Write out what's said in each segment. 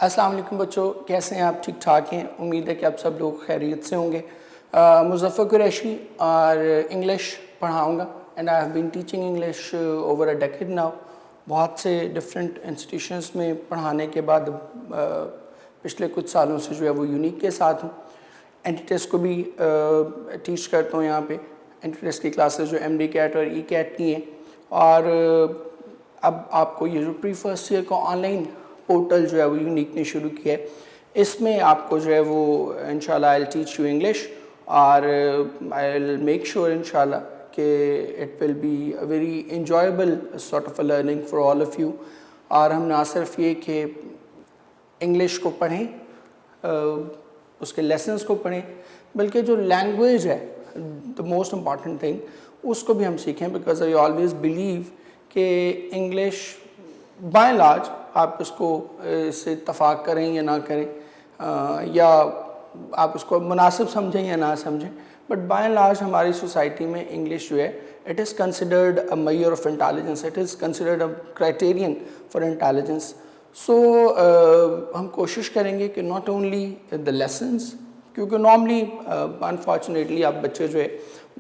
अस्सलाम वालेकुम बच्चों, कैसे हैं आप? ठीक ठाक हैं? उम्मीद है कि आप सब लोग खैरियत से होंगे। मुज़फ़्फ़र कुरैशी और इंग्लिश पढ़ाऊँगा and I have been teaching English over a decade now. बहुत से डिफरेंट इंस्टीट्यूशंस में पढ़ाने के बाद पिछले कुछ सालों से जो है वो यूनिक के साथ हूँ। एंटी-टेस्ट को भी टीच करता हूँ यहाँ पे। एंटी-टेस्ट की क्लासेस जो MD कैट और E-कैट की हैं, और अब आपको ये जो प्री फर्स्ट ईयर का ऑनलाइन पोर्टल जो है वो यूनिक ने शुरू किया है, इसमें आपको जो है वो इंशाल्लाह I will teach you English और आई विल मेक श्योर इंशाल्लाह कि it will be a very enjoyable sort of a learning for all of you. और हम ना सिर्फ ये कि इंग्लिश को पढ़ें, उसके लेसन्स को पढ़ें, बल्कि जो लैंग्वेज है द मोस्ट इम्पॉर्टेंट थिंग उसको भी हम सीखें। बिकॉज आई ऑलवेज बिलीव कि इंग्लिश बाय लार्ज आप इसको इससे इत्तफाक करें या ना करें, या आप इसको मुनासिब समझें या ना समझें, बट बाय एंड लार्ज हमारी सोसाइटी में इंग्लिश जो है it is considered a major of intelligence, it is considered a criterion for intelligence. So हम कोशिश करेंगे कि नॉट ओनली द लेसन्स, क्योंकि नॉर्मली अनफॉर्चुनेटली आप बच्चे जो है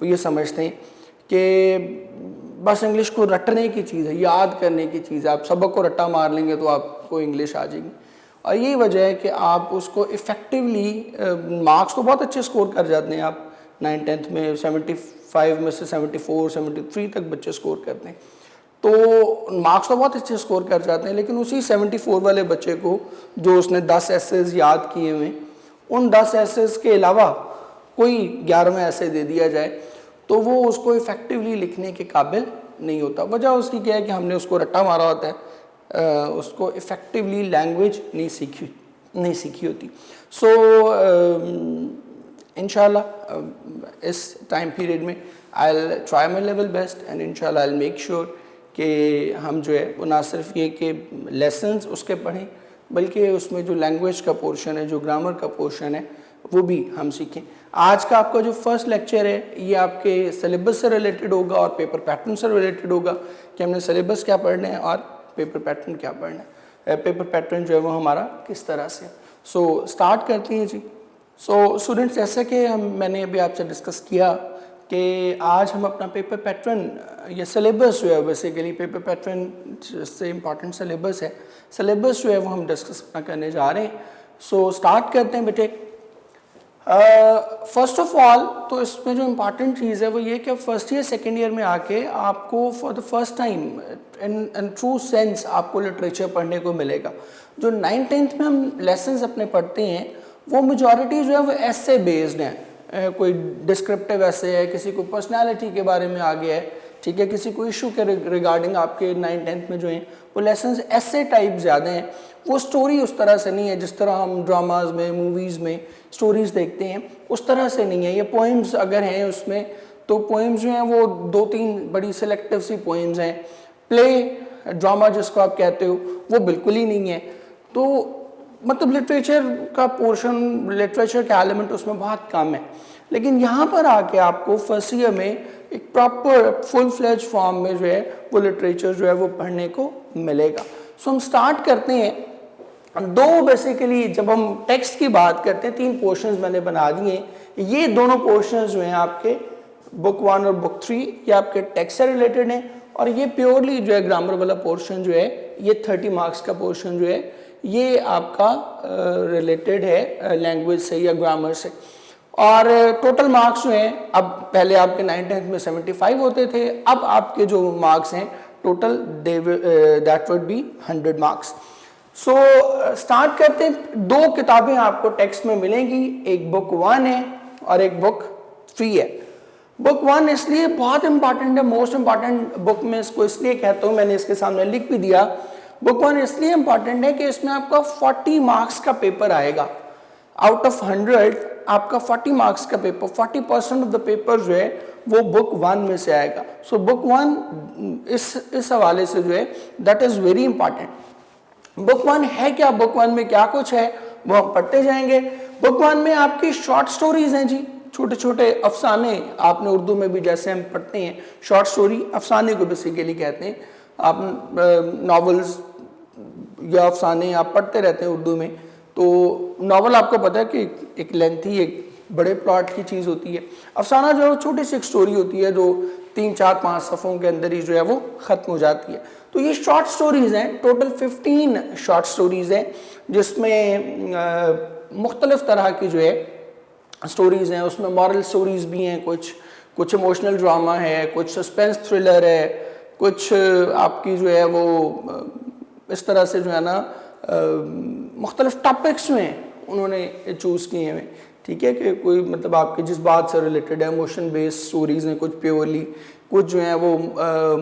वो ये समझते हैं कि बस इंग्लिश को रटने की चीज़ है, याद करने की चीज़ है, आप सबक को रट्टा मार लेंगे तो आपको इंग्लिश आ जाएगी। और यही वजह है कि आप उसको इफ़ेक्टिवली मार्क्स तो बहुत अच्छे स्कोर कर जाते हैं, आप 9th-10th में 75 में से 74 73 तक बच्चे स्कोर करते हैं, तो मार्क्स तो बहुत अच्छे स्कोर कर जाते हैं। लेकिन उसी 74 वाले बच्चे को जो उसने 10 एसेज याद किए हुए, उन 10 एसेज के अलावा कोई 11वां ऐसे दे दिया जाए तो वो उसको इफ़ेक्टिवली लिखने के काबिल नहीं होता। वजह उसकी क्या है कि हमने उसको रट्टा मारा होता है, उसको इफ़ेक्टिवली लैंग्वेज नहीं सीखी होती। सो इंशाल्लाह इस टाइम पीरियड में I will try my level best and इंशाल्लाह आई विल मेक श्योर कि हम जो है वो ना सिर्फ ये कि लेसन्स उसके पढ़ें, बल्कि उसमें जो लैंग्वेज का पोर्शन है, जो ग्रामर का पोर्शन है, वो भी हम सीखें। आज का आपका जो फर्स्ट लेक्चर है ये आपके सिलेबस से रिलेटेड होगा और पेपर पैटर्न से रिलेटेड होगा कि हमने सिलेबस क्या पढ़ना है और पेपर पैटर्न क्या पढ़ना है। पेपर पैटर्न जो है वो हमारा किस तरह से। सो स्टार्ट करते हैं जी। सो स्टूडेंट्स, जैसे कि मैंने अभी आपसे डिस्कस किया कि आज हम अपना पेपर पैटर्न या सिलेबस जो है, बेसिकली पेपर पैटर्न से इम्पॉर्टेंट सिलेबस है, सिलेबस जो है वो हम डिस्कस करने जा रहे हैं। सो स्टार्ट करते हैं बेटे। फर्स्ट ऑफ ऑल तो इसमें जो इम्पॉर्टेंट चीज़ है वो ये कि फर्स्ट ईयर सेकेंड ईयर में आके आपको for the first time in true sense आपको लिटरेचर पढ़ने को मिलेगा। जो 9th-10th में हम लेसन्स अपने पढ़ते हैं वो मेजॉरिटी जो है वो ऐसे बेस्ड हैं, कोई डिस्क्रिप्टिव ऐसे है, किसी को पर्सनालिटी के बारे में आ गया है, ठीक है, किसी को इशू के रिगार्डिंग आपके 9th-10th में जो हैं वो लेसन्स ऐसे टाइप ज़्यादा हैं। वो स्टोरी उस तरह से नहीं है जिस तरह हम ड्रामाज में, मूवीज़ में स्टोरीज़ देखते हैं, उस तरह से नहीं है। ये पोइम्स अगर हैं उसमें, तो पोइम्स जो हैं वो 2-3 बड़ी सिलेक्टिव सी पोइम्स हैं। प्ले ड्रामा जिसको आप कहते हो वो बिल्कुल ही नहीं है। तो मतलब लिटरेचर का पोर्शन, लिटरेचर का एलिमेंट उसमें बहुत कम है। लेकिन यहाँ पर आके आपको फर्स्ट ईयर में एक प्रॉपर फुल फ्लेज फॉर्म में जो है वो लिटरेचर जो है वो पढ़ने को मिलेगा। सो हम स्टार्ट करते हैं। दो बेसिकली जब हम टेक्स्ट की बात करते हैं, 3 पोर्शंस मैंने बना दिए। ये दोनों पोर्शंस जो हैं आपके बुक 1 और बुक 3 ये आपके टेक्स्ट से रिलेटेड हैं, और ये प्योरली जो है ग्रामर वाला पोर्शन जो है ये 30 मार्क्स का पोर्शन जो है ये आपका रिलेटेड है लैंग्वेज से या ग्रामर से। और टोटल मार्क्स जो हैं, अब पहले आपके 9th-10th में 75 होते थे, अब आपके जो मार्क्स हैं total that would be 100 marks. So start करते हैं। 2 किताबें आपको टेक्स्ट में मिलेंगी, एक बुक 1 है और एक बुक 3 है। बुक 1 इसलिए बहुत इंपॉर्टेंट है, मोस्ट इंपॉर्टेंट बुक में इसको इसलिए कहता हूँ, मैंने इसके सामने लिख भी दिया। बुक 1 इसलिए इंपॉर्टेंट है कि इसमें आपका 40 मार्क्स का पेपर आएगा। आउट ऑफ 100 आपका 40 मार्क्स का पेपर, 40% ऑफ द पेपर जो है वो बुक 1 में से आएगा। सो बुक 1 इस हवाले से जो है that is very important. Book 1 है क्या, बुक 1 में क्या कुछ है वो हम पढ़ते जाएंगे। बुक 1 में आपकी शॉर्ट स्टोरीज हैं जी, छोटे छोटे अफसाने। आपने उर्दू में भी जैसे हम पढ़ते हैं शॉर्ट स्टोरी, अफसाने को बेसिकली कहते हैं। आप नॉवेल्स या अफसाने आप पढ़ते रहते हैं उर्दू में, तो नावल आपको पता है कि एक लेंथी, एक बड़े प्लॉट की चीज़ होती है। अफसाना जो है वो छोटी सी एक स्टोरी होती है जो 3-4-5 सफ़ों के अंदर ही जो है वो ख़त्म हो जाती है। तो ये शॉर्ट स्टोरीज़ हैं, टोटल 15 शॉर्ट स्टोरीज़ हैं जिसमें मुख्तलिफ़ तरह की जो है स्टोरीज़ हैं। उसमें मॉरल स्टोरीज़ भी हैं, कुछ इमोशनल ड्रामा है, कुछ सस्पेंस थ्रिलर है, कुछ आपकी जो है वो इस तरह से जो है ना मुख्तलिफ़ टॉपिक्स में उन्होंने चूज़ किए हैं, ठीक है, कि कोई मतलब आपके जिस बात से रिलेटेड है, इमोशन बेस्ड स्टोरीज़ हैं कुछ प्योरली, कुछ जो हैं वो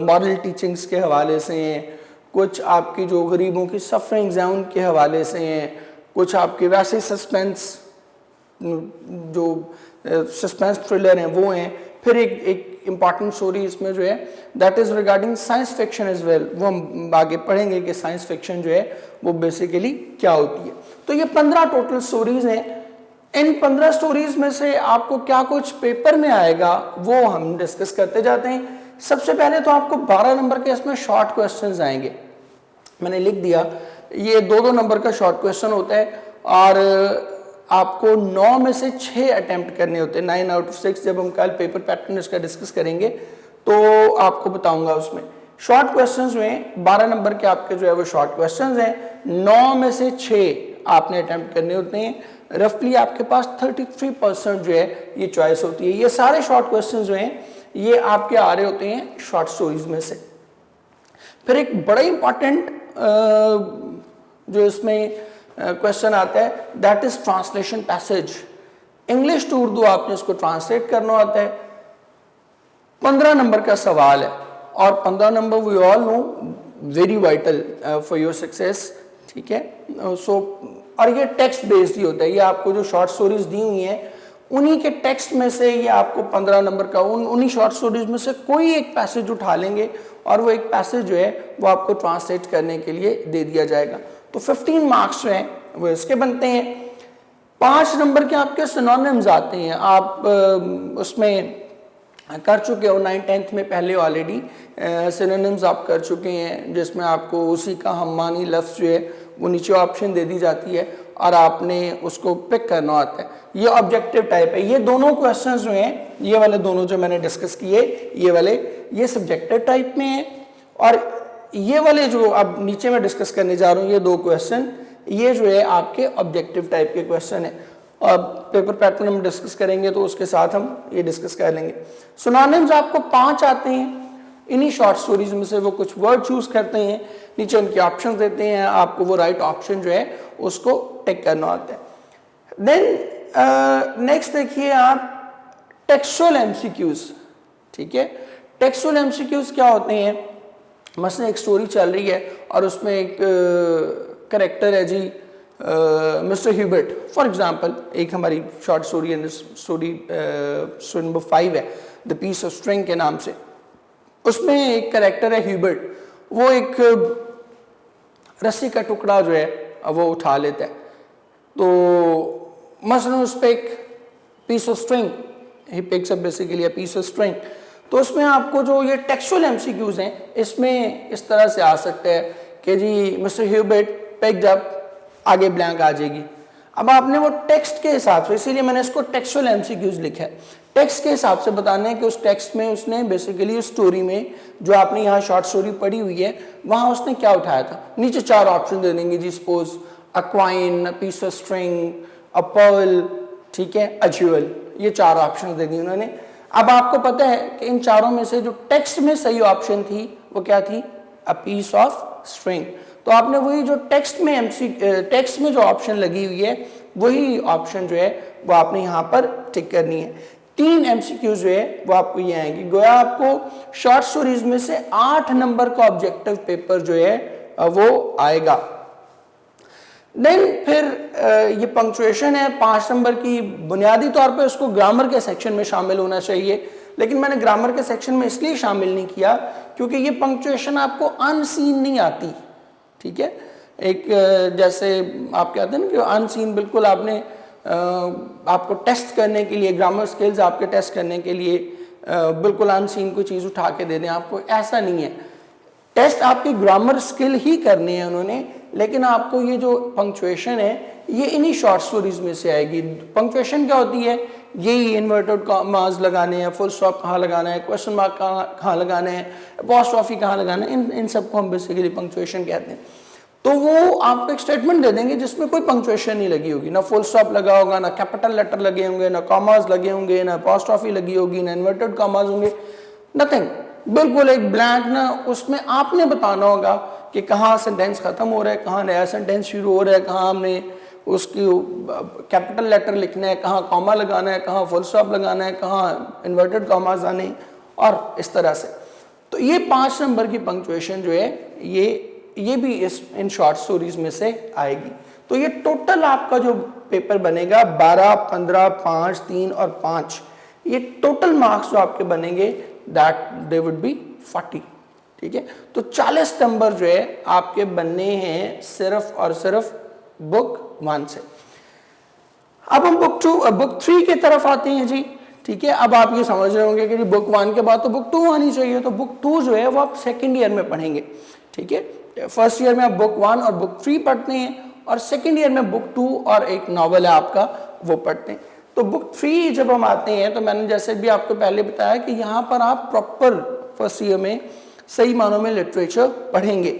मॉरल टीचिंग्स के हवाले से हैं, कुछ आपकी जो गरीबों की सफरिंग्स हैं उनके हवाले से हैं, कुछ आपके वैसे सस्पेंस जो सस्पेंस थ्रिलर हैं वो हैं। फिर एक इम्पॉर्टेंट स्टोरी इसमें जो है that is regarding science fiction as well, वो हम आगे पढ़ेंगे कि साइंस फिक्शन जो है वो बेसिकली क्या होती है। तो ये 15 टोटल स्टोरीज़ हैं। इन 15 स्टोरीज़ में से आपको क्या कुछ पेपर में आएगा वो हम डिस्कस करते जाते हैं। सबसे पहले तो आपको 12 नंबर के इसमें शॉर्ट क्वेश्चंस आएंगे, मैंने लिख दिया, ये 2-2 नंबर का शॉर्ट क्वेश्चन होता है और आपको 9 में से 6 अटेम्प्ट करने होते हैं, 9 आउट ऑफ 6। जब हम कल पेपर पैटर्न इसका डिस्कस करेंगे तो आपको बताऊंगा। उसमें शॉर्ट क्वेश्चंस में 12 नंबर के आपके जो है वो शॉर्ट क्वेश्चंस हैं, 9 में से 6 आपने अटेम्प्ट करने होते हैं। रफली आपके पास 33% जो है ये चॉइस होती है। ये सारे शॉर्ट क्वेश्चन जो हैं ये आपके आ रहे होते हैं शॉर्ट स्टोरीज में से। फिर एक बड़ा इंपॉर्टेंट जो इसमें क्वेश्चन आता है that is translation passage. English to Urdu आपने इसको ट्रांसलेट करना होता है। 15 नंबर का सवाल है और 15 number we all know very vital for your success, ठीक है। सो और ये टेक्स्ट बेस्ड ही होता है। ये आपको जो शॉर्ट स्टोरीज दी हुई हैं उन्हीं के टेक्स्ट में से ये आपको 15 नंबर का उन्हीं शॉर्ट स्टोरीज में से कोई एक पैसेज उठा लेंगे और वो एक पैसेज जो है वो आपको ट्रांसलेट करने के लिए दे दिया जाएगा। तो 15 मार्क्स जो हैं वो इसके बनते हैं। 5 नंबर के आपके सिनोनिम्स आते हैं, आप उसमें कर चुके हो 9th-10th में पहले ऑलरेडी सिनोनिम्स आप कर चुके हैं, जिसमें आपको उसी का हममानी लफ्ज़ जो है वो नीचे ऑप्शन दे दी जाती है और आपने उसको पिक करना होता है। ये ऑब्जेक्टिव टाइप है। ये दोनों क्वेश्चंस जो हैं, ये वाले दोनों जो मैंने डिस्कस किए, ये वाले ये सब्जेक्टिव टाइप में हैं और ये वाले जो अब नीचे मैं डिस्कस करने जा रहा हूँ ये 2 क्वेश्चन, ये जो है आपके ऑब्जेक्टिव टाइप के क्वेश्चन है। और पेपर पैटर्न हम डिस्कस करेंगे तो उसके साथ हम ये डिस्कस कर लेंगे। सिनोनिम्स आपको 5 आते हैं। इन्हीं शॉर्ट स्टोरीज में से वो कुछ वर्ड चूज करते हैं, नीचे उनके ऑप्शन देते हैं, आपको वो राइट ऑप्शन जो है उसको टिक करना होता है। देन नेक्स्ट देखिए आप टेक्सचुअल एमसीक्यूज, ठीक है। टेक्सचुअल एमसीक्यूज क्या होते हैं? मसलन एक स्टोरी चल रही है और उसमें एक करेक्टर है जी मिस्टर ह्यूबर्ट फॉर एग्जांपल। एक हमारी शॉर्ट स्टोरी है, स्टोरी नंबर 5 है द पीस ऑफ स्ट्रिंग के नाम से। उसमें एक करेक्टर है ह्यूबर्ट, वो एक रस्सी का टुकड़ा जो है वो उठा लेता है। तो मसलन उस पर एक piece of string, he picks up basically a piece of string. तो उसमें आपको जो ये टेक्सचुअल एमसीक्यूज हैं इसमें इस तरह से आ सकते हैं कि जी मिस्टर ह्यूबर्ट पिक्ड अप, आगे ब्लैंक आ जाएगी। अब आपने वो टेक्स्ट के हिसाब से, इसीलिए मैंने इसको टेक्सचुअल एमसीक्यूज लिखा है, टेक्स्ट के हिसाब से बताना है कि उस टेक्स्ट में उसने बेसिकली उस स्टोरी में जो आपने यहाँ शॉर्ट स्टोरी पढ़ी हुई है वहाँ उसने क्या उठाया था। नीचे 4 ऑप्शन दे देंगे जी, suppose a coin, a piece of string, a pearl, ठीक है, अ ज्वेल, ये 4 ऑप्शन दे दिए उन्होंने। अब आपको पता है कि इन चारों में से जो टेक्स्ट में सही ऑप्शन थी वो क्या थी? A piece of string. तो आपने वही जो टेक्स्ट में जो ऑप्शन लगी हुई है वही ऑप्शन जो है वो आपने यहाँ पर टिक करनी है। 3 एमसीक्यू जो है वो आपको ये आएंगे। गोया आपको शॉर्ट स्टोरीज में से 8 नंबर का ऑब्जेक्टिव पेपर जो है वो आएगा। देन फिर ये पंक्चुएशन है 5 नंबर की। बुनियादी तौर पे उसको ग्रामर के सेक्शन में शामिल होना चाहिए, लेकिन मैंने ग्रामर के सेक्शन में इसलिए शामिल नहीं किया क्योंकि ये पंक्चुएशन आपको अनसीन नहीं आती, ठीक है। एक जैसे आप कहते हैं ना कि अनसीन, बिल्कुल आपने आपको टेस्ट करने के लिए, ग्रामर स्किल्स आपके टेस्ट करने के लिए बिल्कुल अनसीन कोई चीज़ उठा के दे दें आपको, ऐसा नहीं है। टेस्ट आपकी ग्रामर स्किल ही करनी है उन्होंने, लेकिन आपको ये जो पंक्चुएशन है ये इन्हीं शॉर्ट स्टोरीज में से आएगी। पंक्चुएशन क्या होती है, यही इन्वर्टेड कॉमास लगाने हैं, फुल स्टॉप कहाँ लगाना है, क्वेश्चन मार्क कहाँ लगाना है, अपॉस्ट्रोफी कहाँ लगाना है, इन सबको हम बेसिकली पंक्चुएशन कहते हैं। तो वो आपको एक स्टेटमेंट दे देंगे जिसमें कोई पंक्चुएशन नहीं लगी होगी, ना फुल स्टॉप लगा होगा, ना कैपिटल लेटर लगे होंगे, ना कॉमास लगे होंगे, ना अपॉस्ट्रोफी लगी होगी, ना इन्वर्टेड कॉमास होंगे, नथिंग, बिल्कुल एक ब्लैंक। ना उसमें आपने बताना होगा कि कहाँ सेंटेंस खत्म हो रहा है, कहाँ नया सेंटेंस शुरू हो रहा है, कहाँ हमने उसकी कैपिटल लेटर लिखना है, कहाँ कॉमा लगाना है, कहाँ फुल स्टॉप लगाना है, कहाँ इन्वर्टेड कॉमास आने हैं, और इस तरह से। तो ये 5 नंबर की पंक्चुएशन जो है ये भी इन शॉर्ट स्टोरीज में से आएगी। तो ये टोटल आपका जो पेपर बनेगा 12, 15, 5, 3 और 5, ये टोटल मार्क्स जो आपके बनेंगे दैट दे वुड बी 40। ठीक है, तो 40 नंबर जो है आपके बनने हैं सिर्फ और सिर्फ बुक 1 से। अब हम बुक 3 की तरफ आते हैं जी। ठीक है, अब आप ये समझ रहे होंगे कि बुक 1 के बाद तो बुक 2 आनी चाहिए, तो बुक 2 जो है वो आप सेकेंड ईयर में पढ़ेंगे। ठीक है, फर्स्ट ईयर में आप बुक 1 और बुक 3 पढ़ते हैं, और सेकेंड ईयर में बुक 2 और एक नॉवल है आपका वो पढ़ते हैं। तो बुक 3 जब हम आते हैं तो मैंने जैसे भी आपको पहले बताया कि यहाँ पर आप प्रॉपर फर्स्ट ईयर में सही मानों में लिटरेचर पढ़ेंगे।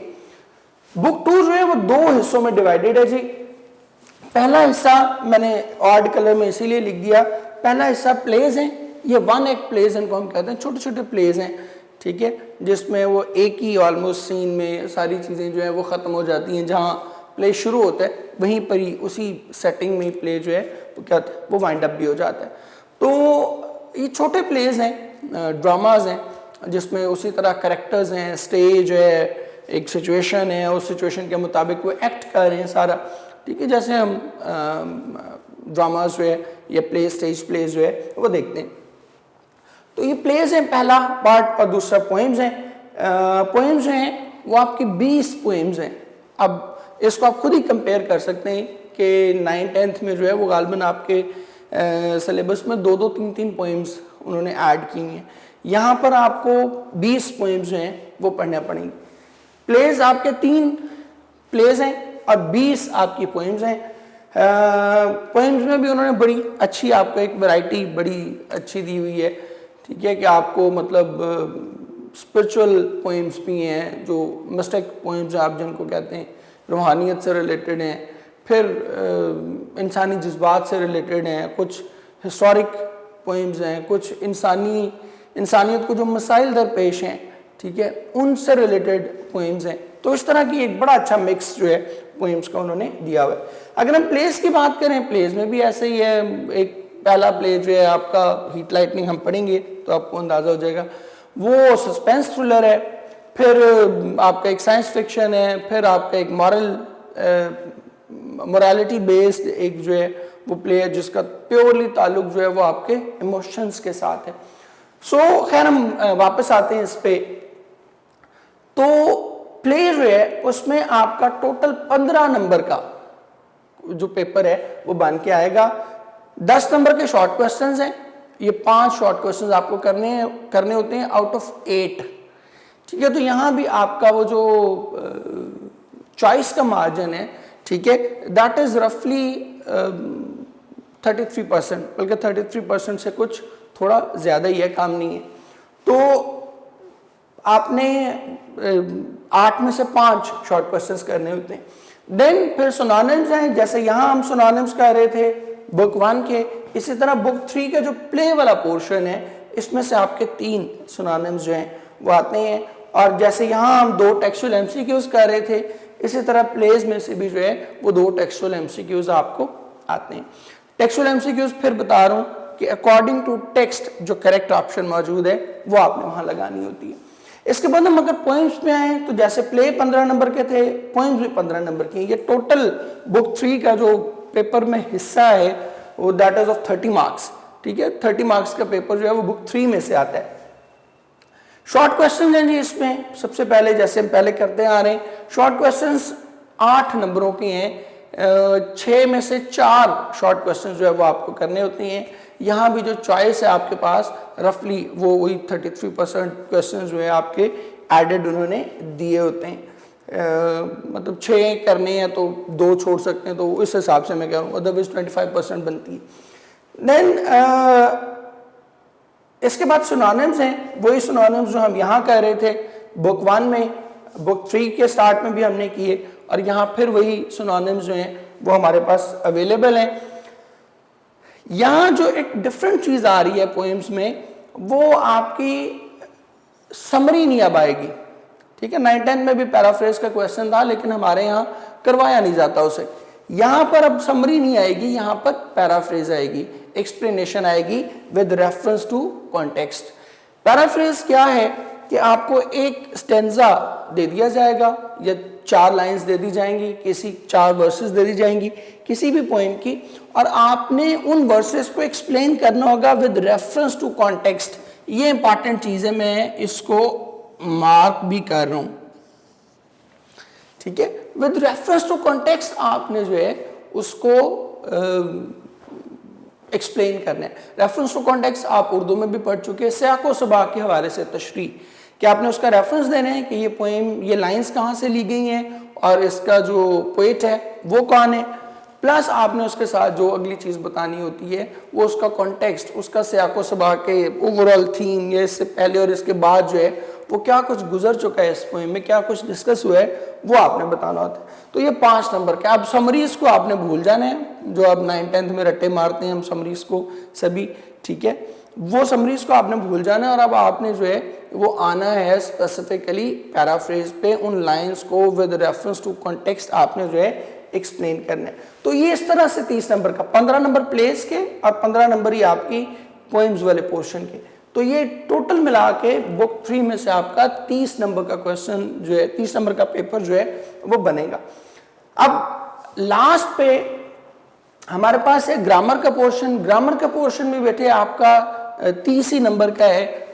बुक 2 जो है वो 2 हिस्सों में डिवाइडेड है जी। पहला हिस्सा मैंने ऑड कलर में इसीलिए लिख दिया, पहला हिस्सा प्लेज है, ये 1 एक्ट प्लेज इनको हम कहते हैं, छोटे छोटे प्लेज हैं। ठीक है, जिसमें वो एक ही ऑलमोस्ट सीन में सारी चीज़ें जो है वो ख़त्म हो जाती हैं, जहाँ प्ले शुरू होता है वहीं पर ही उसी सेटिंग में प्ले जो है वो क्या होता है वो वाइंड अप भी हो जाता है। तो ये छोटे प्लेज हैं, ड्रामाज हैं, जिसमें उसी तरह करेक्टर्स हैं, स्टेज है, एक सिचुएशन है, उस सिचुएशन के मुताबिक वो एक्ट कर रहे हैं सारा। ठीक है, जैसे हम ड्रामाज जो है या प्ले स्टेज प्लेज जो है वो देखते हैं। तो ये प्लेज हैं पहला पार्ट, और दूसरा पोएम्स हैं। पोएम्स जो हैं वो आपकी 20 पोएम्स हैं। अब इसको आप खुद ही कंपेयर कर सकते हैं कि 9th 10th में जो है वो गालिबन आपके सिलेबस में 2-2, 3-3 पोएम्स उन्होंने ऐड की हैं। यहाँ पर आपको 20 पोएम्स जो हैं वो पढ़ने पड़ेंगे। प्लेज आपके 3 प्लेज हैं और 20 आपकी पोएम्स हैं। पोएम्स में भी उन्होंने बड़ी अच्छी आपको एक वैरायटी बड़ी अच्छी दी हुई है। ठीक है, कि आपको मतलब स्पिरिचुअल पोएम्स भी हैं, जो मिस्टिक पोएम्स आप जिनको कहते हैं, रूहानियत से रिलेटेड हैं, फिर इंसानी जज्बात से रिलेटेड हैं, कुछ हिस्टोरिक पोएम्स हैं, कुछ इंसानियत को जो मसाइल दरपेश हैं, ठीक है, उनसे रिलेटेड पोएम्स हैं। तो इस तरह की एक बड़ा अच्छा मिक्स जो है पोएम्स का उन्होंने दिया हुआ है। अगर हम प्लेस की बात करें, प्लेस में भी ऐसे ही है। एक पहला प्ले जो है आपका हीट लाइटनिंग, हम पढ़ेंगे तो आपको अंदाज़ा हो जाएगा, वो सस्पेंस थ्रिलर है। फिर आपका एक साइंस फिक्शन है, फिर आपका एक मोरालिटी बेस्ड एक जो है वो प्ले है, जिसका प्योरली ताल्लुक जो है वो आपके इमोशंस के साथ है। सो खैर हम वापस आते हैं इस पे। तो प्ले जो है उसमें आपका टोटल 15 नंबर का जो पेपर है वो बन के आएगा। 10 नंबर के शॉर्ट क्वेश्चंस हैं, ये 5 शॉर्ट क्वेश्चंस आपको करने होते हैं आउट ऑफ 8। ठीक है, तो यहाँ भी आपका वो जो चॉइस का मार्जिन है, ठीक है, दैट इज रफली 33%, बल्कि 33% से कुछ थोड़ा ज़्यादा ही है, काम नहीं है। तो आपने 8 में से 5 शॉर्ट क्वेश्चंस करने होते हैं। देन फिर सिनोनिम्स हैं, जैसे यहाँ हम सिनोनिम्स कर रहे थे बुक 1 के, इसी तरह बुक 3 का जो प्ले वाला पोर्शन है, इसमें से आपके 3 सिनोनिम्स जो हैं वो आते हैं। और जैसे यहाँ हम 2 टेक्सचुअल एमसीक्यूज कर रहे थे, इसी तरह प्लेज में से भी जो है वो 2 टेक्सचुअल एमसीक्यूज आपको आते हैं। टेक्सचुअल एमसीक्यूज फिर बता रहा हूँ कि अकॉर्डिंग टू टेक्स्ट जो करेक्ट ऑप्शन मौजूद है वो आपने वहाँ लगानी होती है। इसके बाद हम अगर पोइम्स में आए तो जैसे प्ले 15 नंबर के थे, पोइम्स भी 15 नंबर के। ये टोटल बुक 3 का जो पेपर में हिस्सा है वो दैट इज ऑफ 30 मार्क्स। ठीक है, 30 मार्क्स का पेपर जो है वो बुक 3 में से आता है। शॉर्ट क्वेश्चन हैं जी इसमें। सबसे पहले जैसे हम पहले करते आ रहे हैं, शॉर्ट क्वेश्चंस 8 नंबरों के हैं। 6 में से 4 शॉर्ट क्वेश्चन जो है वो आपको करने होते हैं। यहाँ भी जो चॉइस है आपके पास रफली वो वही 33% क्वेश्चन जो है आपके एडेड उन्होंने दिए होते हैं। मतलब 6 करने हैं तो 2 छोड़ सकते हैं, तो इस हिसाब से मैं कह रहा हूँ, अदरवाइज 25% बनती है। देन इसके बाद सिनोनिम्स हैं, वही सिनोनिम्स जो हम यहाँ कह रहे थे बुक 1 में, बुक 3 के स्टार्ट में भी हमने किए, और यहाँ फिर वही सिनोनिम्स जो हैं वो हमारे पास अवेलेबल हैं। यहाँ जो एक डिफरेंट चीज़ आ रही है पोएम्स में, वो आपकी समरी नहीं अब आएगी, ठीक है। 9-10 में भी पैराफ्रेज का क्वेश्चन था, लेकिन हमारे यहाँ करवाया नहीं जाता उसे। यहाँ पर अब समरी नहीं आएगी, यहाँ पर पैराफ्रेज आएगी, एक्सप्लेनेशन आएगी with reference to context. Paraphrase क्या है कि आपको एक स्टेंजा दे दिया जाएगा या 4 लाइंस दे दी जाएंगी, किसी 4 वर्सेस दे दी जाएंगी किसी भी पोएम की, और आपने उन वर्सेस को एक्सप्लेन करना होगा विद रेफरेंस टू कॉन्टेक्स्ट। ये इंपॉर्टेंट चीज़ है, मैं इसको मार्क भी कर रहा हूं, ठीक है। विद रेफरेंस टू कॉन्टेक्स्ट आपने जो है उसको एक्सप्लेन करना है। रेफरेंस टू कॉन्टेक्स्ट आप उर्दू में भी पढ़ चुके हैं, सियाको सबाक के हवाले से तशरीह, कि आपने उसका रेफरेंस देना है कि ये पोएम, ये लाइंस कहाँ से ली गई हैं और इसका जो पोएट है वो कौन है, प्लस आपने उसके साथ जो अगली चीज़ बतानी होती है वो उसका कॉन्टेक्स्ट, उसका सियाको सबाक के ओवरऑल थीम, या इससे पहले और इसके बाद जो है वो क्या कुछ गुजर चुका है इस पोएम में, क्या कुछ डिस्कस हुआ है, वो आपने बताना होता है। तो ये 5 नंबर के। अब समरीज को आपने भूल जाना है, जो अब 9-10 में रट्टे मारते हैं हम समरीज को सभी, ठीक है, वो समरीज को आपने भूल जाना है, और अब आपने जो है वो आना है स्पेसिफिकली पैराफ्रेज पे, उन लाइंस को विद रेफरेंस टू कॉन्टेक्स्ट आपने जो है एक्सप्लेन करना है। तो ये इस तरह से 30 नंबर का, 15 नंबर प्लेस के और 15 नंबर ही आपकी पोएम्स वाले पोर्शन के। तो ये टोटल मिला के बुक 3 में से आपका 30 नंबर का क्वेश्चन जो है, 30 नंबर का पेपर जो है वो बनेगा। अब लास्ट पे हमारे पास है ग्रामर का पोर्शन। ग्रामर का पोर्शन में बेटे आपका 30 ही नंबर का है।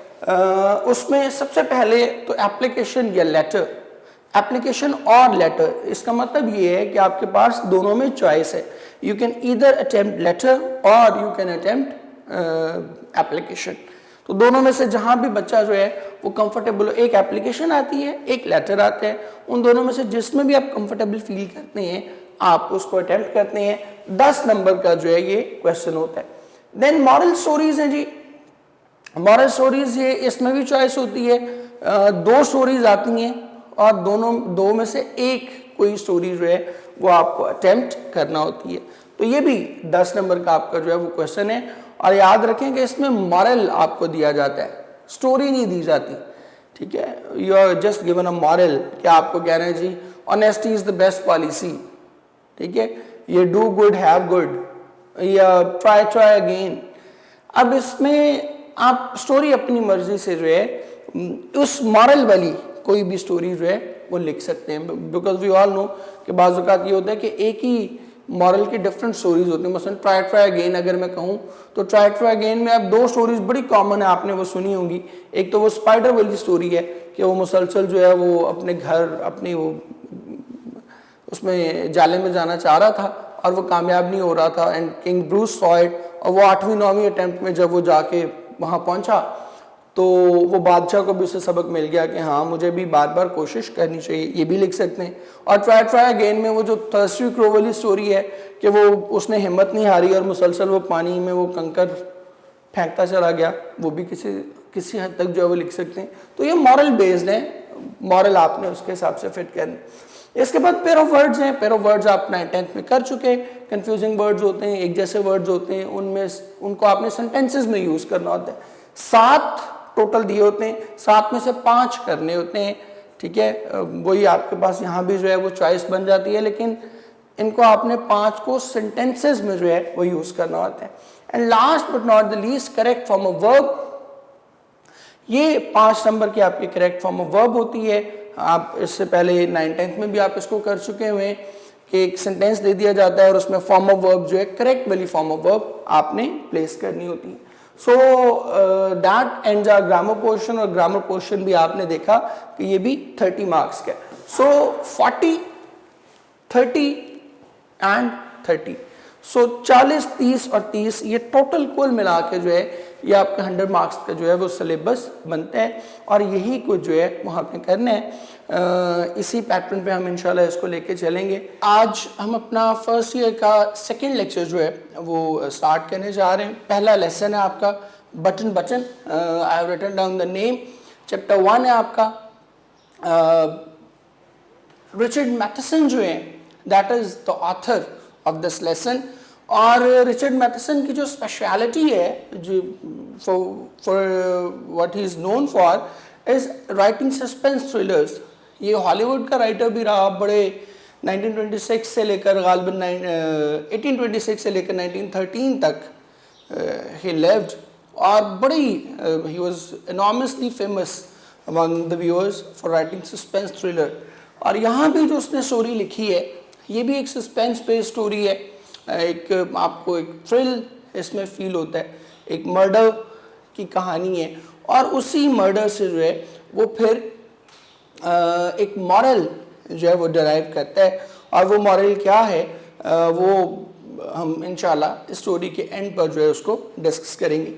उसमें सबसे पहले तो एप्लीकेशन या लेटर, एप्लीकेशन और लेटर, इसका मतलब ये है कि आपके पास दोनों में चॉइस है। You can either attempt letter और यू कैन अटेम्प्ट एप्लीकेशन। तो दोनों में से जहां भी बच्चा जो है वो कंफर्टेबल हो, एक एप्लीकेशन आती है, एक लेटर आता है, उन दोनों में से जिसमें भी आप कंफर्टेबल फील करते हैं आप उसको अटेम्प्ट करते हैं। 10 नंबर का जो है ये क्वेश्चन होता है। देन मॉरल स्टोरीज है जी। मॉरल स्टोरीज ये, इसमें भी चॉइस होती है, 2 स्टोरीज आती हैं और दो में से एक कोई स्टोरी जो है वो आपको अटेम्प्ट करना होती है। तो ये भी 10 नंबर का आपका जो है वो क्वेश्चन है। और याद रखें कि इसमें मॉरल आपको दिया जाता है, स्टोरी नहीं दी जाती, ठीक है। You are just given a moral, क्या आपको कहना है जी honesty is the best policy, ठीक है, ये डू गुड हैव गुड, या ट्राई अगेन। अब इसमें आप स्टोरी अपनी मर्जी से जो है उस मॉरल वाली कोई भी स्टोरी जो है वो लिख सकते हैं, बिकॉज वी ऑल नो कि बाज़ औक़ात ये होता है कि एक ही मॉरल की डिफरेंट स्टोरीज होती हैं। मसलन ट्राई अगेन अगर मैं कहूँ तो ट्राई अगेन में अब 2 स्टोरीज बड़ी कॉमन है, आपने वो सुनी होंगी। एक तो वो स्पाइडर वाली स्टोरी है कि वो मुसलसल जो है वो अपने घर, अपनी वो उसमें जाले में जाना चाह रहा था और वो कामयाब नहीं हो रहा था, and king Bruce saw it, और वो 8वीं-9वीं अटेम्प्ट में जब वो जाके वहाँ पहुँचा तो वो बादशाह को भी उससे सबक मिल गया कि हाँ मुझे भी बार बार कोशिश करनी चाहिए, ये भी लिख सकते हैं। और ट्राई अगेन में वो जो थर्स्टी क्रो वाली स्टोरी है कि वो उसने हिम्मत नहीं हारी और मुसलसल वो पानी में वो कंकर फेंकता चला गया, वो भी किसी हद तक जो है वो लिख सकते हैं। तो ये मॉरल बेस्ड है, मॉरल आपने उसके हिसाब से फिट करना। इसके बाद पेयर ऑफ वर्ड्स हैं। पेयर ऑफ वर्ड्स आप 9th में कर चुके हैं। कंफ्यूजिंग वर्ड्स होते हैं, एक जैसे वर्ड्स होते हैं, उनमें उनको आपने सेंटेंसेस में यूज़ करना होता है। 7 टोटल दिए होते हैं, 7 में से 5 करने होते हैं, ठीक है। वही आपके पास यहाँ भी जो है वो चॉइस बन जाती है, लेकिन इनको आपने 5 को सेंटेंसेस में जो है वो यूज़ करना होता है। And last but not the least, correct form of verb. ये 5 नंबर की आपकी करेक्ट फॉर्म ऑफ वर्ब होती है। आप इससे पहले 9th में भी आप इसको कर चुके हुए हैं कि एक सेंटेंस दे दिया जाता है और उसमें फॉर्म ऑफ वर्ब जो है करेक्ट वाली फॉर्म ऑफ वर्ब आपने प्लेस करनी होती है। So that ends our grammar portion. और ग्रामर पोर्शन भी आपने देखा कि ये भी 30 मार्क्स का। सो 40, 30 एंड 30, सो 40, 30 और 30 ये टोटल कुल मिला के जो है ये आपका 100 मार्क्स का जो है वो सिलेबस बनता है और यही कुछ जो है वो हमने करना है। इसी पैटर्न पे हम इंशाल्लाह इसको लेके चलेंगे। आज हम अपना फर्स्ट ईयर का सेकेंड लेक्चर जो है वो स्टार्ट करने जा रहे हैं। पहला लेसन है आपका button button, I have written down the name. Chapter 1 है आपका। रिचर्ड मैथसन जो है that is the author of this lesson. और रिचर्ड मैथसन की जो स्पेशलिटी है, जो for what he is known for is writing suspense thrillers. ये हॉलीवुड का राइटर भी रहा, बड़े 1926 से लेकर गालिबन 1826 से लेकर 1913 तक ही लिव्ड और बड़ी he was enormously famous among the viewers for writing suspense thriller. और यहाँ भी जो उसने स्टोरी लिखी है ये भी एक सस्पेंस बेस्ड स्टोरी है। एक आपको एक थ्रिल इसमें फील होता है, एक मर्डर की कहानी है और उसी मर्डर से जो है वो फिर एक मॉरल जो है वो डिराइव करता है। और वो मॉरल क्या है वो हम इंशाल्लाह स्टोरी के एंड पर जो है उसको डिस्कस करेंगे।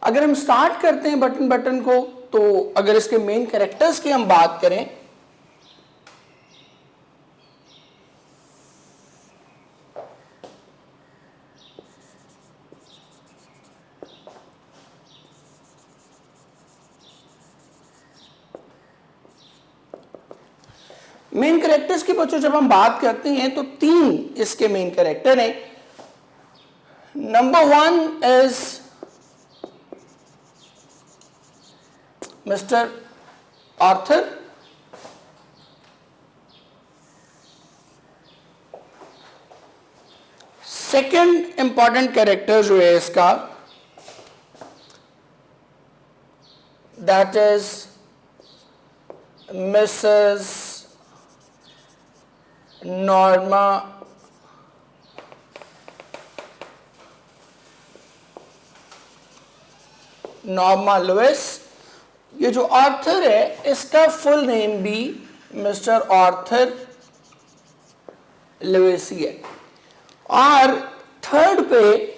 अगर हम स्टार्ट करते हैं बटन बटन को, तो अगर इसके मेन कैरेक्टर्स की हम बात करें मेन कैरेक्टर्स की बच्चों जब हम बात करते हैं तो 3 इसके मेन कैरेक्टर हैं। Number 1 is Mr Arthur. Second important character जो है इसका that is Mrs Norma Lewis. ये जो आर्थर है इसका फुल नेम भी मिस्टर आर्थर लुइस ही है। और थर्ड पे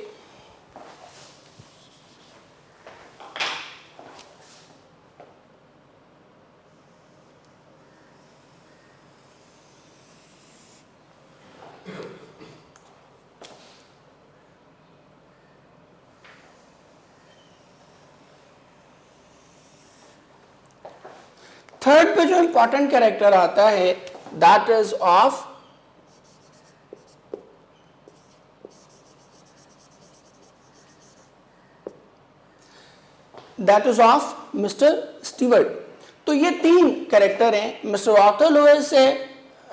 जो इंपॉर्टेंट कैरेक्टर आता है that is of Mr Stewart. तो ये 3 कैरेक्टर हैं। मिस्टर आर्थर लुइस है,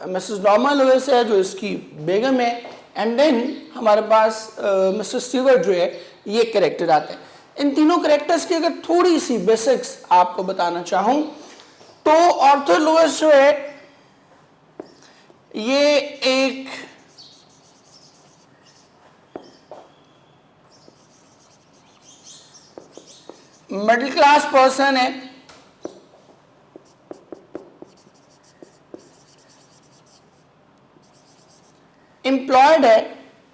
मिसेस नॉर्मा लुइस है जो इसकी बेगम है, एंड देन हमारे पास मिस्टर स्टीवर्ट जो है ये कैरेक्टर आता है। इन तीनों कैरेक्टर्स की अगर थोड़ी सी बेसिक्स आपको बताना चाहूं तो आर्थर लुइस जो है ये एक मिडिल क्लास पर्सन है। एम्प्लॉयड है,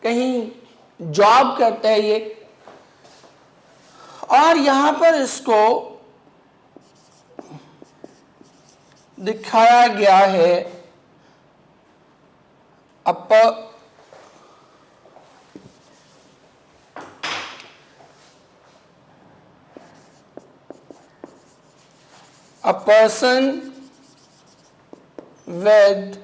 कहीं जॉब करता है ये। और यहां पर इसको दिखाया गया है a person with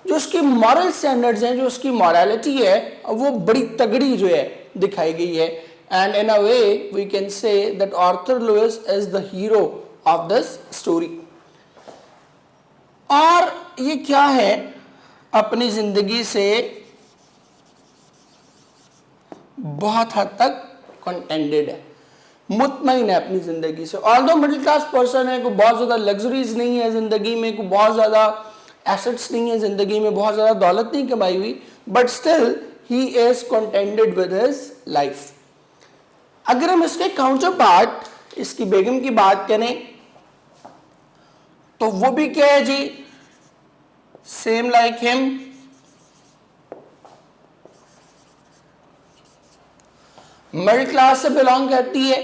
जो उसकी मॉरल स्टैंडर्ड्स हैं, जो उसकी मॉरलिटी है वो बड़ी तगड़ी जो है दिखाई गई है। And in a way we can say that Arthur Lewis is the hero of this story. और ये क्या है, अपनी जिंदगी से बहुत हद तक कंटेंटेड है, मुतमईन है अपनी जिंदगी से। ऑल्दो मिडिल क्लास पर्सन है, कोई बहुत ज्यादा लग्जरीज नहीं है जिंदगी में, कोई बहुत ज्यादा एसेट्स नहीं है जिंदगी में, बहुत ज्यादा दौलत नहीं कमाई हुई, but still he is contented with his life. अगर हम इसके काउंटर पार्ट इसकी बेगम की बात करें तो वो भी क्या है जी, same like him, middle class से बिलोंग करती है,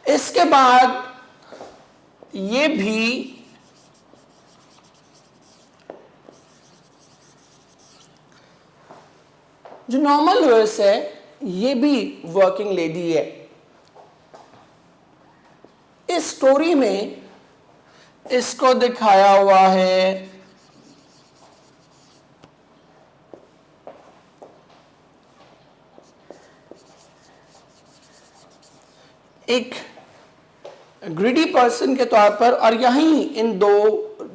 इसके बाद ये भी जो नॉर्मल लुइस है ये भी वर्किंग लेडी है। इस स्टोरी में इसको दिखाया हुआ है एक ग्रीडी पर्सन के तौर पर, और यहीं इन दो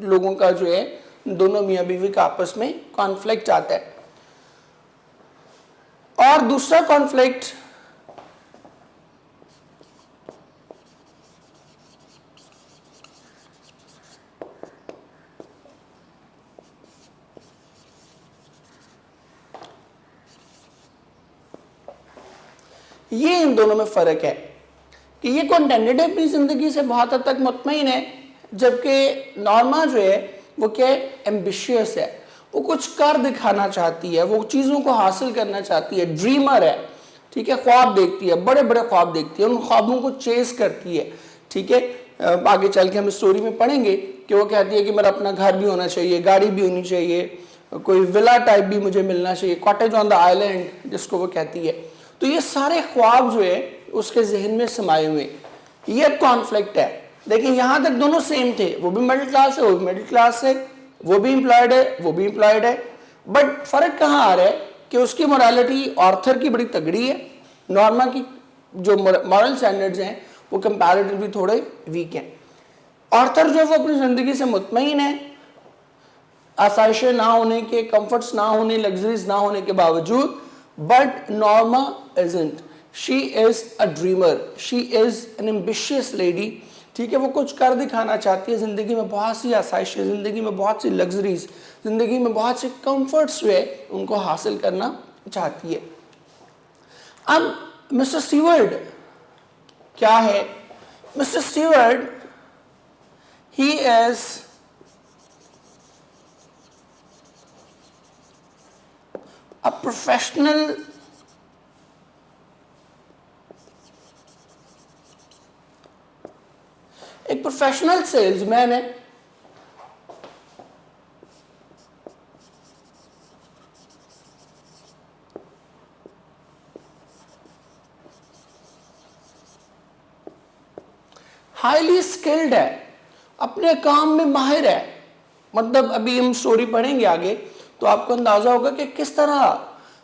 लोगों का जो है, दोनों मियां बीवी का आपस में कॉन्फ्लिक्ट आता है। और दूसरा कॉन्फ्लिक्ट ये इन दोनों में फर्क है कि ये कंटेंटेड अपनी जिंदगी से बहुत हद तक मुतमईन है, जबकि नॉर्मा जो है वो क्या है, एम्बिशियस है, वो कुछ कर दिखाना चाहती है, वो चीज़ों को हासिल करना चाहती है, ड्रीमर है, ठीक है, ख्वाब देखती है, बड़े बड़े ख्वाब देखती है, उन ख्वाबों को चेस करती है, ठीक है। आगे चल के हम स्टोरी में पढ़ेंगे कि वो कहती है कि मेरा अपना घर भी होना चाहिए, गाड़ी भी होनी चाहिए, कोई विला टाइप भी मुझे मिलना चाहिए, कॉटेज ऑन द आइलैंड जिसको वो कहती है। तो ये सारे ख्वाब जो है उसके जहन में समाये हुए, ये कॉन्फ्लिक्ट है। देखिए यहाँ तक दोनों सेम थे, वो भी मिडिल क्लास है, वो भी मिडिल क्लास है, वो भी एम्प्लॉयड है, वो भी एम्प्लॉयड है, बट फर्क कहाँ आ रहा है कि उसकी मोरालिटी ऑर्थर की बड़ी तगड़ी है, नॉर्मा की जो मॉरल स्टैंडर्ड्स हैं वो कंपैरेटिवली थोड़े वीक हैं। ऑर्थर जो है वो अपनी ज़िंदगी से मुतमईन है, आसाइशें ना होने के, कंफर्ट्स ना होने, लग्जरीज ना होने के बावजूद, but Norma isn't, she is a dreamer, she is an ambitious lady, ठीक है। वो कुछ कर दिखाना चाहती है, ज़िंदगी में बहुत सी आसाइशें, ज़िंदगी में बहुत सी लग्जरीज, ज़िंदगी में बहुत से कंफर्ट्स जो है उनको हासिल करना चाहती है। अब मिस्टर स्टीवर्ड क्या है? Mister steward he is a professional एक प्रोफेशनल सेल्समैन है, हाईली स्किल्ड है, अपने काम में माहिर है। मतलब अभी हम स्टोरी पढ़ेंगे आगे तो आपको अंदाजा होगा कि किस तरह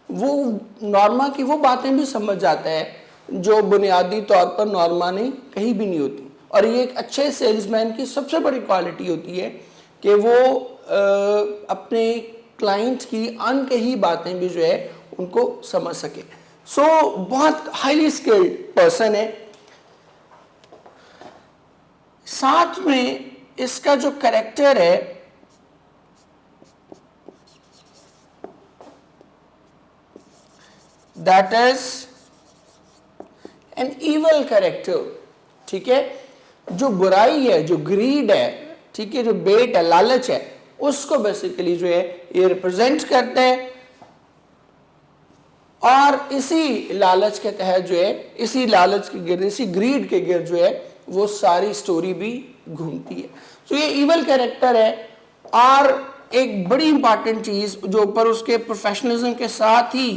वो नॉर्मा की वो बातें भी समझ जाता है जो बुनियादी तौर पर नॉर्मा ने कहीं भी नहीं होती। और ये एक अच्छे सेल्समैन की सबसे बड़ी क्वालिटी होती है कि वो अपने क्लाइंट की अनकही बातें भी जो है उनको समझ सके। सो बहुत हाईली स्किल्ड पर्सन है। साथ में इसका जो कैरेक्टर है that is an evil character, ठीक है। जो बुराई है, जो ग्रीड है, ठीक है, जो बेट है, लालच है, उसको बेसिकली जो है ये रिप्रेजेंट करते हैं। और इसी लालच के तहत जो है, इसी लालच के गिर्द, इसी ग्रीड के गिर्द जो है वो सारी स्टोरी भी घूमती है। तो ये इवल कैरेक्टर है। और एक बड़ी इंपॉर्टेंट चीज जो ऊपर उसके प्रोफेशनलिज्म के साथ ही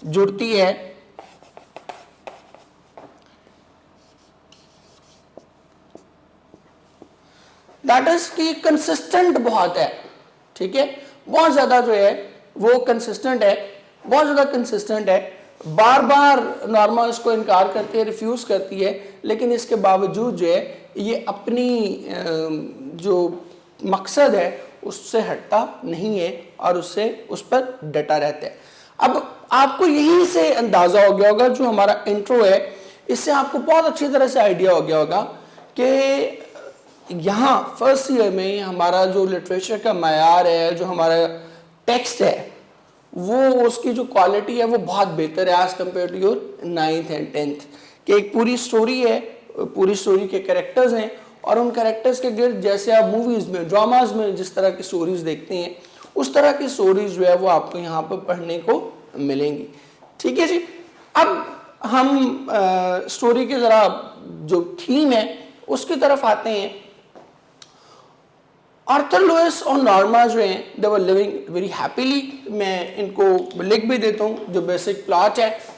जुड़ती है, दैट इज कि कंसिस्टेंट बहुत है, ठीक है। बहुत ज्यादा जो है वो कंसिस्टेंट है, बहुत ज्यादा कंसिस्टेंट है। बार बार नॉर्मा इसको इनकार करती है, रिफ्यूज करती है, लेकिन इसके बावजूद जो है ये अपनी जो मकसद है उससे हटता नहीं है और उससे उस पर डटा रहता है। अब आपको यहीं से अंदाजा हो गया होगा, जो हमारा इंट्रो है इससे आपको बहुत अच्छी तरह से आइडिया हो गया होगा कि यहाँ फर्स्ट ईयर में हमारा जो लिटरेचर का मयार है, जो हमारा टेक्स्ट है, वो उसकी जो क्वालिटी है वो बहुत बेहतर है as compare to your 9th and 10th। कि एक पूरी स्टोरी है, पूरी स्टोरी के कैरेक्टर्स हैं, और उन कैरेक्टर्स के गिर्द जैसे आप मूवीज़ में, ड्रामाज में जिस तरह की स्टोरीज देखते हैं, उस तरह की स्टोरीज जो है वो आपको यहाँ पर पढ़ने को मिलेंगी। ठीक है जी। अब हम स्टोरी के ज़रा जो थीम है उसकी तरफ आते हैं। आर्थर लुइस और नॉर्मा जो हैं दे वर लिविंग वेरी हैप्पीली। मैं इनको लिख भी देता हूँ जो बेसिक प्लॉट है।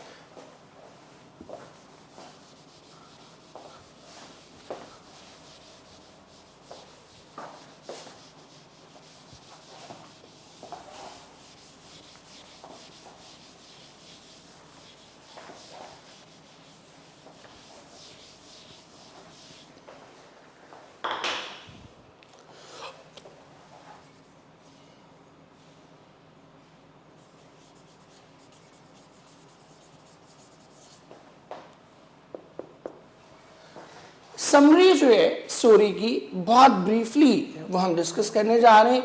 समरी जो है स्टोरी की बहुत ब्रीफली वो हम डिस्कस करने जा रहे हैं,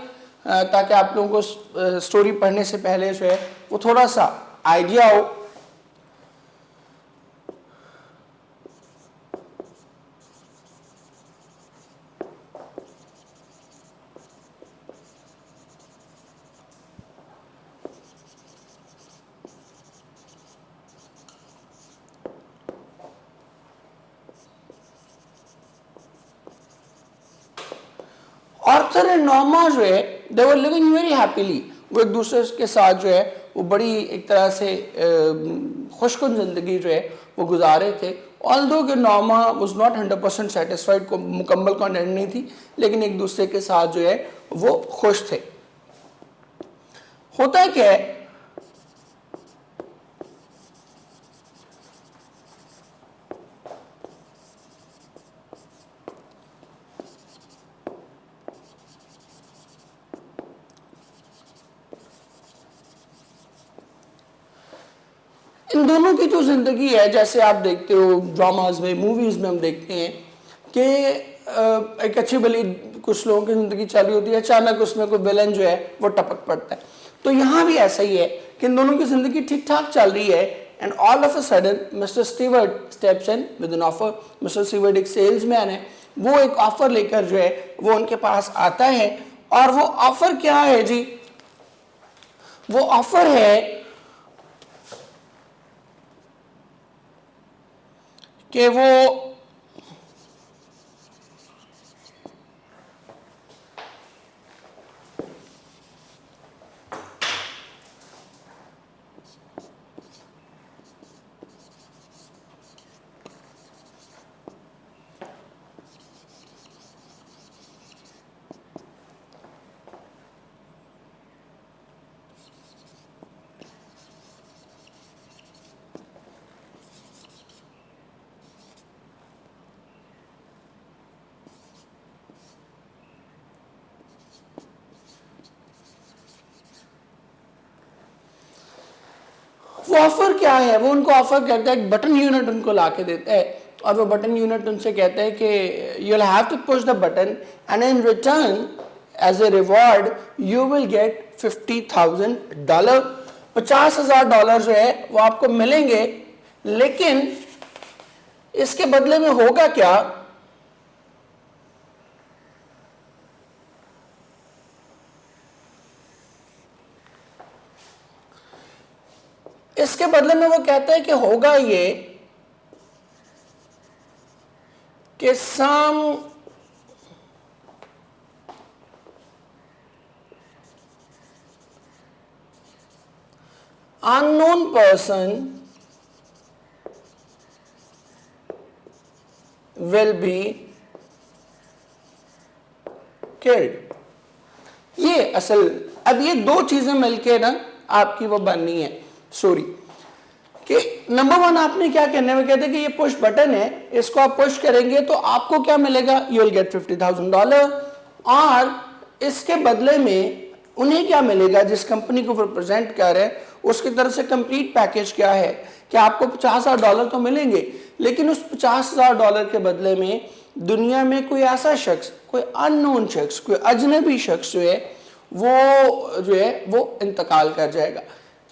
ताकि आप लोगों को स्टोरी पढ़ने से पहले जो है वो थोड़ा सा आइडिया हो। आर्थर एंड नॉर्मा जो है दे वर लिविंग वेरी हैप्पीली। वो एक दूसरे के साथ जो है वो बड़ी एक तरह से खुशकुन ज़िंदगी जो है वो गुजारे थे। ऑल्दो कि नॉर्मा वाज नॉट 100% सेटिस्फाइड, को मुकम्मल कंटेंट नहीं थी, लेकिन एक दूसरे के साथ जो है वो खुश थे। होता है क्या है, इन दोनों की जो ज़िंदगी है, जैसे आप देखते हो ड्रामाज में, मूवीज़ में हम देखते हैं कि एक अच्छी भली कुछ लोगों की ज़िंदगी चल रही होती है, अचानक उसमें कोई विलन जो है वो टपक पड़ता है। तो यहाँ भी ऐसा ही है कि इन दोनों की ज़िंदगी ठीक ठाक चल रही है, and all of a sudden mister Stewart steps in with an offer. Mister Stewart एक सेल्समैन है, वो एक ऑफर लेकर जो है वो उनके पास आता है। और वो ऑफर क्या है जी? वो ऑफर है कि वो ऑफर क्या है? वो उनको ऑफर करता है, एक बटन यूनिट उनको ला के देता है, और वो बटन यूनिट उनसे कहता है कि you will have to push the button and in return as a reward you will get $50,000। $50,000 जो है वो आपको मिलेंगे। लेकिन इसके बदले में होगा क्या? इसके बदले में वो कहता है कि होगा ये कि सम unknown person will be killed। ये असल, अब ये दो चीजें मिलके ना आपकी वो बननी है स्टोरी कि नंबर वन आपने क्या कहने में कहते हैं कि ये पुश बटन है, इसको आप पुश करेंगे तो आपको क्या मिलेगा? You will get $50,000। और इसके बदले में उन्हें क्या मिलेगा? जिस कंपनी को रिप्रेजेंट कर रहे हैं उसकी तरफ से कंप्लीट पैकेज क्या है कि आपको $50,000 तो मिलेंगे, लेकिन उस $50,000 के बदले में दुनिया में कोई ऐसा शख्स, कोई अननोन शख्स, कोई अजनबी शख्स जो है वो इंतकाल कर जाएगा।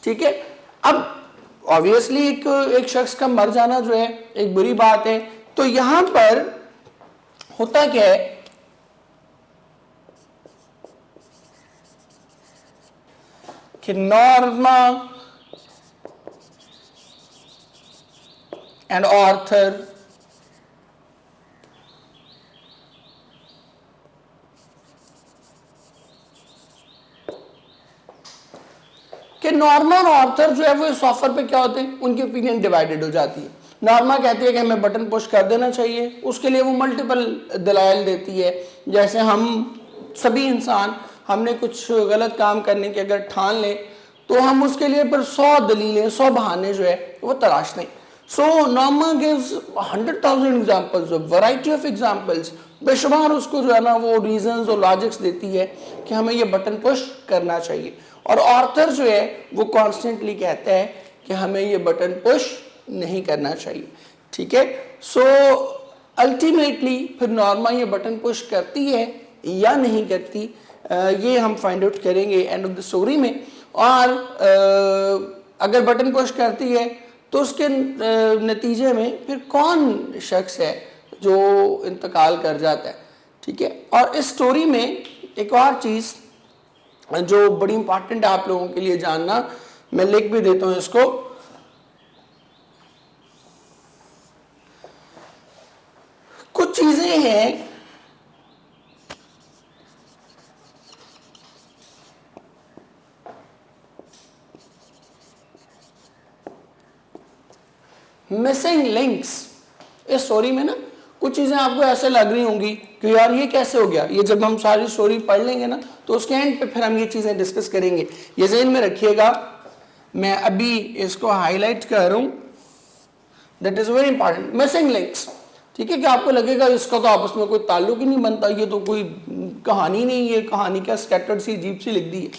ठीक है। अब ऑब्वियसली एक शख्स का मर जाना जो है एक बुरी बात है, तो यहां पर होता क्या है कि नॉर्मा एंड ऑर्थर कि नॉर्मा और ऑर्थर जो है वो इस ऑफर पे क्या होते हैं, उनकी ओपिनियन डिवाइडेड हो जाती है। नॉर्मा कहती है कि हमें बटन पुश कर देना चाहिए, उसके लिए वो मल्टीपल दलाइल देती है। जैसे हम सभी इंसान हमने कुछ गलत काम करने के अगर ठान लें तो हम उसके लिए पर 100 दलीलें 100 बहाने जो है वो तराशते हैं। So Norma gives 100,000 examples, variety of examples, बेशुमार उसको जो है ना वो रीजंस और लॉजिक्स देती है कि हमें ये बटन पुश करना चाहिए। और ऑर्थर जो है वो कॉन्स्टेंटली कहता है कि हमें ये बटन पुश नहीं करना चाहिए। ठीक है, सो अल्टीमेटली फिर नॉर्मा ये बटन पुश करती है या नहीं करती, ये हम फाइंड आउट करेंगे एंड ऑफ द स्टोरी में। और अगर बटन पुश करती है तो उसके नतीजे में फिर कौन शख्स है जो इंतकाल कर जाता है। ठीक है, और इस स्टोरी में एक और चीज़ जो बड़ी इंपॉर्टेंट है आप लोगों के लिए जानना, मैं लिख भी देता हूं इसको। कुछ चीजें हैं मिसिंग लिंक्स इस स्टोरी में ना, कुछ चीजें आपको ऐसे लग रही होंगी कि यार ये कैसे हो गया। ये जब हम सारी स्टोरी पढ़ लेंगे ना तो उसके एंड पे फिर हम ये चीजें डिस्कस करेंगे। ये ज़हन में रखिएगा, मैं अभी इसको हाईलाइट कर रहा हूं, that is very important, missing links. ठीक है, कि आपको लगेगा इसका तो आपस में कोई ताल्लुक ही नहीं बनता, ये तो कोई कहानी नहीं, ये कहानी क्या स्कैटर्ड सी अजीब सी लिख दी है।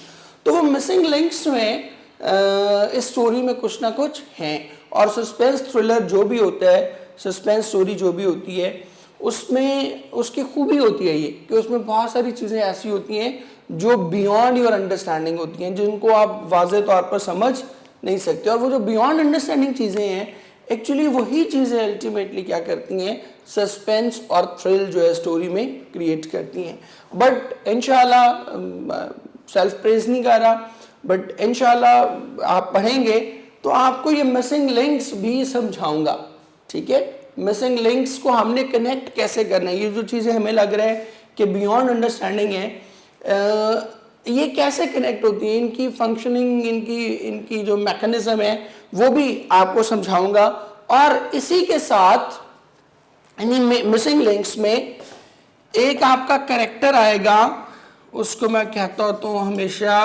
तो वो मिसिंग लिंक्स में इस स्टोरी में कुछ ना कुछ हैं। और सस्पेंस थ्रिलर जो भी होता है, सस्पेंस स्टोरी जो भी होती है, उसमें उसकी खूबी होती है ये कि उसमें बहुत सारी चीज़ें ऐसी होती हैं जो बियॉन्ड योर अंडरस्टैंडिंग होती हैं, जिनको आप वाज़े तौर पर समझ नहीं सकते। और वो जो बियॉन्ड अंडरस्टैंडिंग चीज़ें हैं एक्चुअली वही चीज़ें अल्टीमेटली क्या करती हैं, सस्पेंस और थ्रिल जो है स्टोरी में क्रिएट करती हैं। बट इंशाल्लाह, सेल्फ प्रेज नहीं कर रहा, बट इंशाल्लाह आप पढ़ेंगे तो आपको ये मिसिंग लिंक्स भी समझाऊंगा। ठीक है, मिसिंग लिंक्स को हमने कनेक्ट कैसे करना है, ये जो चीज़ें हमें लग रहा है कि बियॉन्ड अंडरस्टैंडिंग है, ये कैसे कनेक्ट होती है, इनकी फंक्शनिंग, इनकी जो मैकेनिज्म है वो भी आपको समझाऊंगा। और इसी के साथ इन्हीं मिसिंग लिंक्स में एक आपका कैरेक्टर आएगा, उसको मैं कहता हूं हमेशा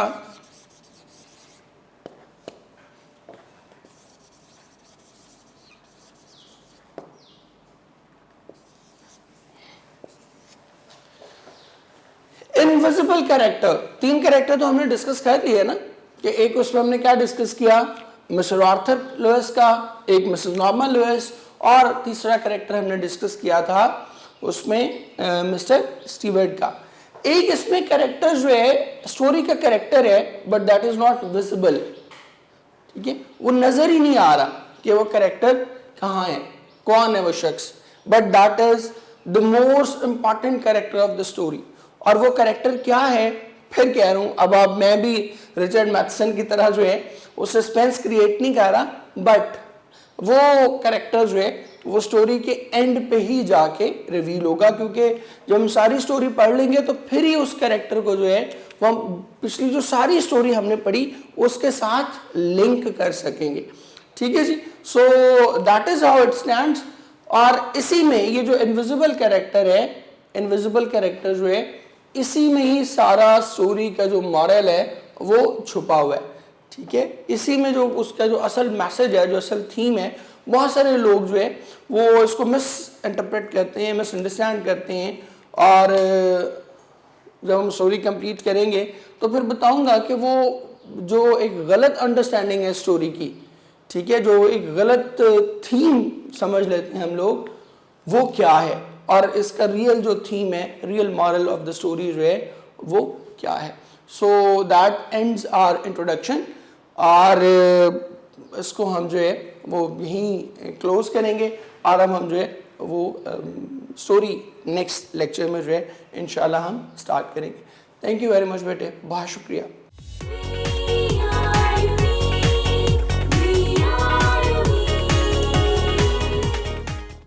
इनविजिबल कैरेक्टर। 3 कैरेक्टर तो हमने डिस्कस कर लिए ना, कि एक उसमें हमने क्या डिस्कस किया, मिस्टर आर्थर लुइस का, एक मिसेस नॉर्मा लुइस, और तीसरा कैरेक्टर हमने डिस्कस किया था उसमें मिस्टर स्टीवर्ट का। एक इसमें कैरेक्टर जो है स्टोरी का कैरेक्टर है but that is not visible. ठीक है, वो नजर ही नहीं आ रहा कि वो कैरेक्टर कहाँ है, कौन है वो शख्स, but that is the most important character of the story. और वो कैरेक्टर क्या है, फिर कह रहा हूं, अब मैं भी रिचर्ड मैथसन की तरह जो है वो सस्पेंस क्रिएट नहीं कर रहा, बट वो कैरेक्टर जो है वो स्टोरी के एंड पे ही जाके रिवील होगा, क्योंकि जब हम सारी स्टोरी पढ़ लेंगे तो फिर ही उस कैरेक्टर को जो है वो हम पिछली जो सारी स्टोरी हमने पढ़ी उसके साथ लिंक कर सकेंगे। ठीक है जी, so that is how it stands. और इसी में ये जो इनविजिबल कैरेक्टर है, इनविजिबल कैरेक्टर जो है इसी में ही सारा स्टोरी का जो मॉरल है वो छुपा हुआ है। ठीक है, इसी में जो उसका जो असल मैसेज है, जो असल थीम है, बहुत सारे लोग जो है वो इसको मिस इंटरप्रेट करते हैं, मिस अंडरस्टैंड करते हैं। और जब हम स्टोरी कंप्लीट करेंगे तो फिर बताऊंगा कि वो जो एक गलत अंडरस्टैंडिंग है स्टोरी की, ठीक है, जो एक गलत थीम समझ लेते हैं हम लोग, वो क्या है, और इसका रियल जो थीम है, real moral of the story जो है वो क्या है। So that ends our introduction, और इसको हम जो है वो यहीं क्लोज करेंगे और अब हम जो है वो स्टोरी नेक्स्ट लेक्चर में जो है इंशाल्लाह हम स्टार्ट करेंगे। थैंक यू वेरी मच बेटे, बहुत शुक्रिया।